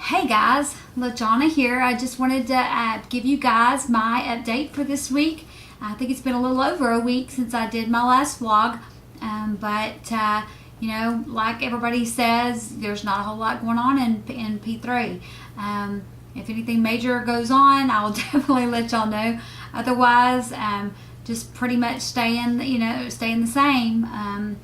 Hey guys, LaJonna here. I just wanted to give you guys my update for this week. I think it's been a little over a week since I did my last vlog, but you know, like everybody says, there's not a whole lot going on in P3. If anything major goes on, I will definitely let y'all know. Otherwise, just pretty much staying the same.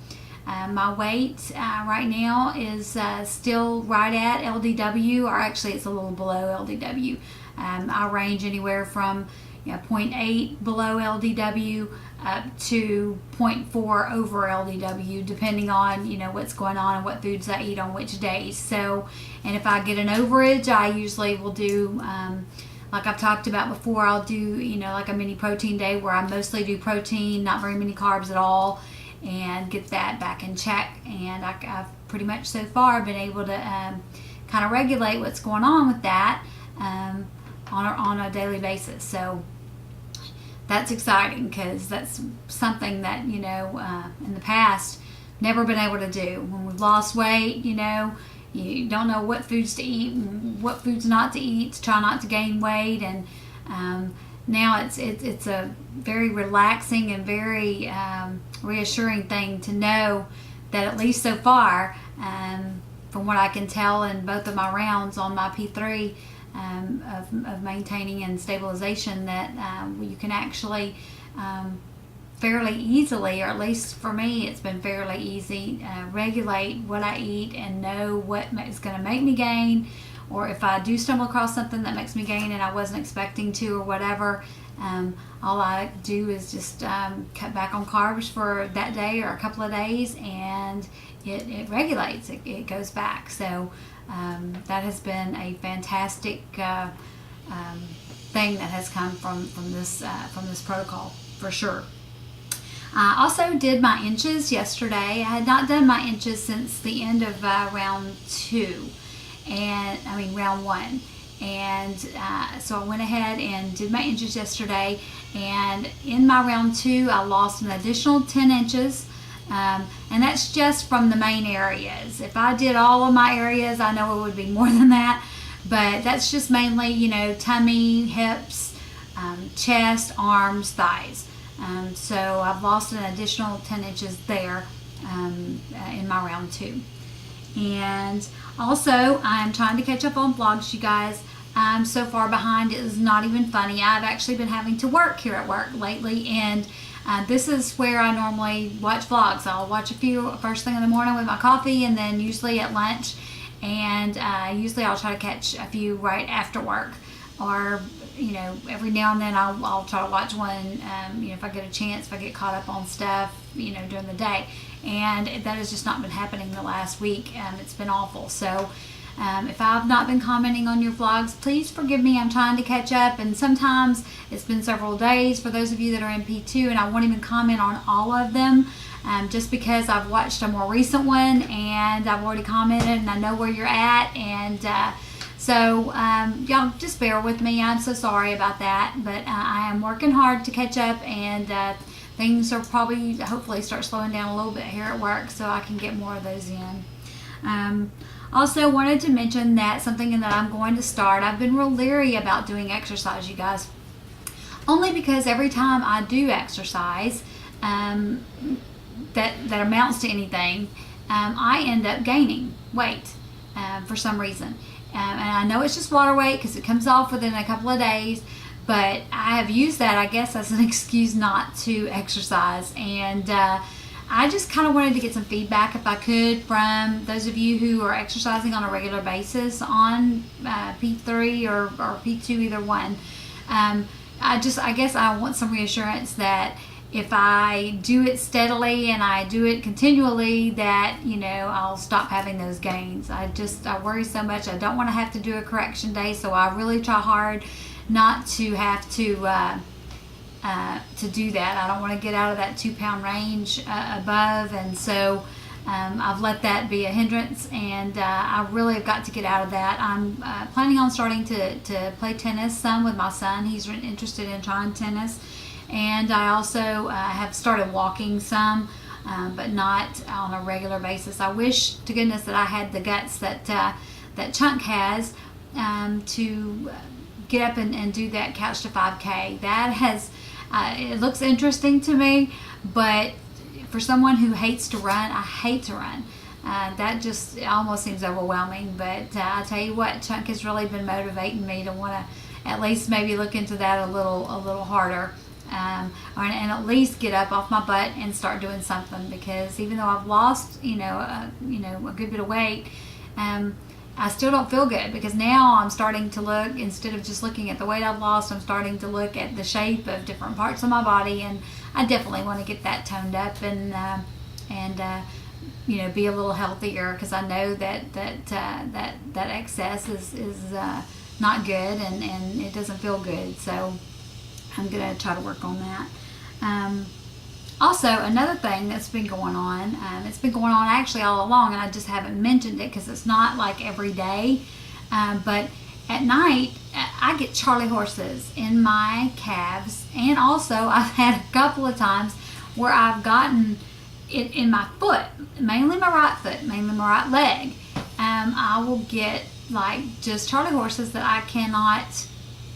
My weight right now is still right at LDW, or actually it's a little below LDW. I range anywhere from 0.8 below LDW up to 0.4 over LDW, depending on what's going on and what foods I eat on which days. So, and if I get an overage, I usually will do like I've talked about before, I'll do like a mini protein day where I mostly do protein, not very many carbs at all, and get that back in check. And I've pretty much so far been able to kind of regulate what's going on with that on a daily basis. So that's exciting, because that's something that in the past never been able to do. When we've lost weight, you don't know what foods to eat and what foods not to eat to try not to gain weight. And now it's a very relaxing and very reassuring thing to know that, at least so far, from what I can tell in both of my rounds on my P3 of maintaining and stabilization, that you can actually fairly easily, or at least for me it's been fairly easy, regulate what I eat and know what is going to make me gain, or if I do stumble across something that makes me gain and I wasn't expecting to or whatever, all I do is just cut back on carbs for that day or a couple of days, and it regulates, it goes back. So that has been a fantastic thing that has come from this protocol, for sure. I also did my inches yesterday. I had not done my inches since the end of round one. And so I went ahead and did my inches yesterday. And in my round 2, I lost an additional 10 inches. And that's just from the main areas. If I did all of my areas, I know it would be more than that. But that's just mainly, tummy, hips, chest, arms, thighs. So I've lost an additional 10 inches there in my round 2. And also, I'm trying to catch up on vlogs, you guys. I'm so far behind, it is not even funny. I've actually been having to work here at work lately, and this is where I normally watch vlogs. I'll watch a few first thing in the morning with my coffee, and then usually at lunch, and usually I'll try to catch a few right after work, or every now and then I'll try to watch one, if I get a chance, if I get caught up on stuff, during the day. And that has just not been happening the last week. It's been awful. So if I've not been commenting on your vlogs, please forgive me. I'm trying to catch up, and sometimes it's been several days for those of you that are in P2, and I won't even comment on all of them, just because I've watched a more recent one and I've already commented and I know where you're at. And so y'all just bear with me. I'm so sorry about that, but I am working hard to catch up, and things are probably, hopefully, start slowing down a little bit here at work so I can get more of those in. Also wanted to mention that something that I'm going to start, I've been real leery about doing exercise, you guys, only because every time I do exercise that amounts to anything, I end up gaining weight for some reason. And I know it's just water weight because it comes off within a couple of days, but I have used that, I guess, as an excuse not to exercise. And I just kind of wanted to get some feedback, if I could, from those of you who are exercising on a regular basis on P3 or P2, either one. I guess I want some reassurance that if I do it steadily and I do it continually, that I'll stop having those gains. I worry so much. I don't want to have to do a correction day, so I really try hard not to have to do that. I don't want to get out of that 2-pound range above, and so I've let that be a hindrance, and I really have got to get out of that. I'm planning on starting to play tennis some with my son. He's interested in trying tennis. And I also have started walking some, but not on a regular basis. I wish to goodness that I had the guts that Chunk has, to get up and do that Couch to 5K. That has, it looks interesting to me, but for someone who hates to run, I hate to run. That just almost seems overwhelming, but I tell you what, Chunk has really been motivating me to want to at least maybe look into that a little harder, and at least get up off my butt and start doing something, because even though I've lost a good bit of weight, I still don't feel good, because now I'm starting to look, instead of just looking at the weight I've lost, I'm starting to look at the shape of different parts of my body, and I definitely want to get that toned up and be a little healthier, because I know that excess is not good, and it doesn't feel good. So I'm gonna try to work on that. Also, another thing that's been going on, it's been going on actually all along, and I just haven't mentioned it because it's not like every day, but at night I get Charlie horses in my calves, and also I've had a couple of times where I've gotten it in my foot, mainly my right foot, mainly my right leg. I will get like just Charlie horses that I cannot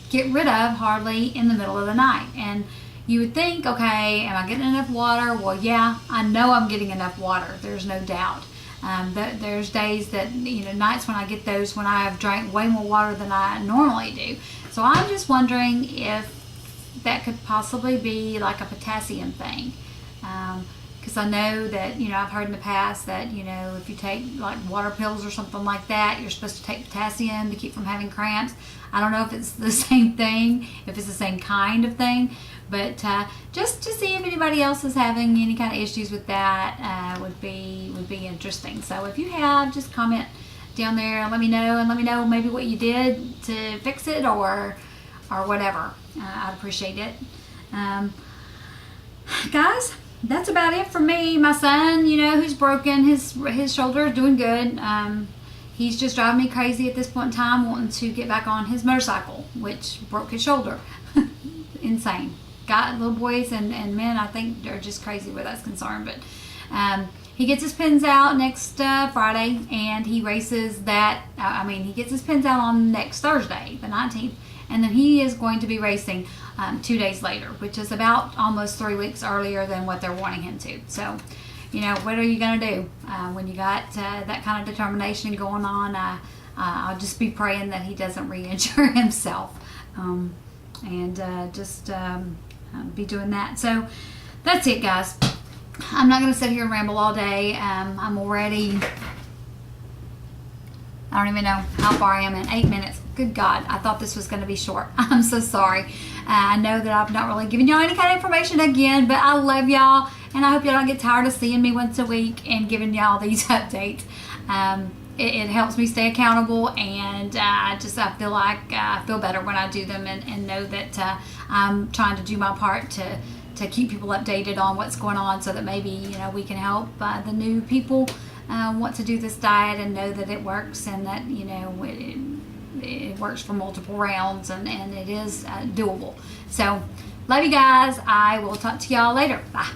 get rid of hardly in the middle of the night. And you would think, okay, am I getting enough water? Well, yeah, I know I'm getting enough water. There's no doubt. There's days that, nights when I get those when I have drank way more water than I normally do. So I'm just wondering if that could possibly be like a potassium thing. Because I know that, I've heard in the past that, if you take like water pills or something like that, you're supposed to take potassium to keep from having cramps. I don't know if it's the same thing, if it's the same kind of thing, but just to see if anybody else is having any kind of issues with that would be interesting. So if you have, just comment down there and let me know, maybe what you did to fix it or whatever. I'd appreciate it. Guys, that's about it for me. My son, who's broken his shoulder, is doing good. He's just driving me crazy at this point in time, wanting to get back on his motorcycle, which broke his shoulder. Insane. Little boys and men, I think, are just crazy where that's concerned. But he gets his pins out next Friday, and he races that. He gets his pins out on next Thursday, the 19th, and then he is going to be racing 2 days later, which is about almost 3 weeks earlier than what they're wanting him to. So, what are you going to do when you got that kind of determination going on? I'll just be praying that he doesn't re-injure himself, and just be doing that. So that's it, guys. I'm not going to sit here and ramble all day. I'm already, I don't even know how far I am in 8 minutes. Good God, I thought this was going to be short. I'm so sorry. I know that I've not really given y'all any kind of information again, but I love y'all, and I hope y'all don't get tired of seeing me once a week and giving y'all these updates. It helps me stay accountable, and I feel like I feel better when I do them and know that I'm trying to do my part to keep people updated on what's going on, so that maybe we can help the new people want to do this diet and know that it works, and that it works for multiple rounds, and it is doable. So love you guys. I will talk to y'all later. Bye.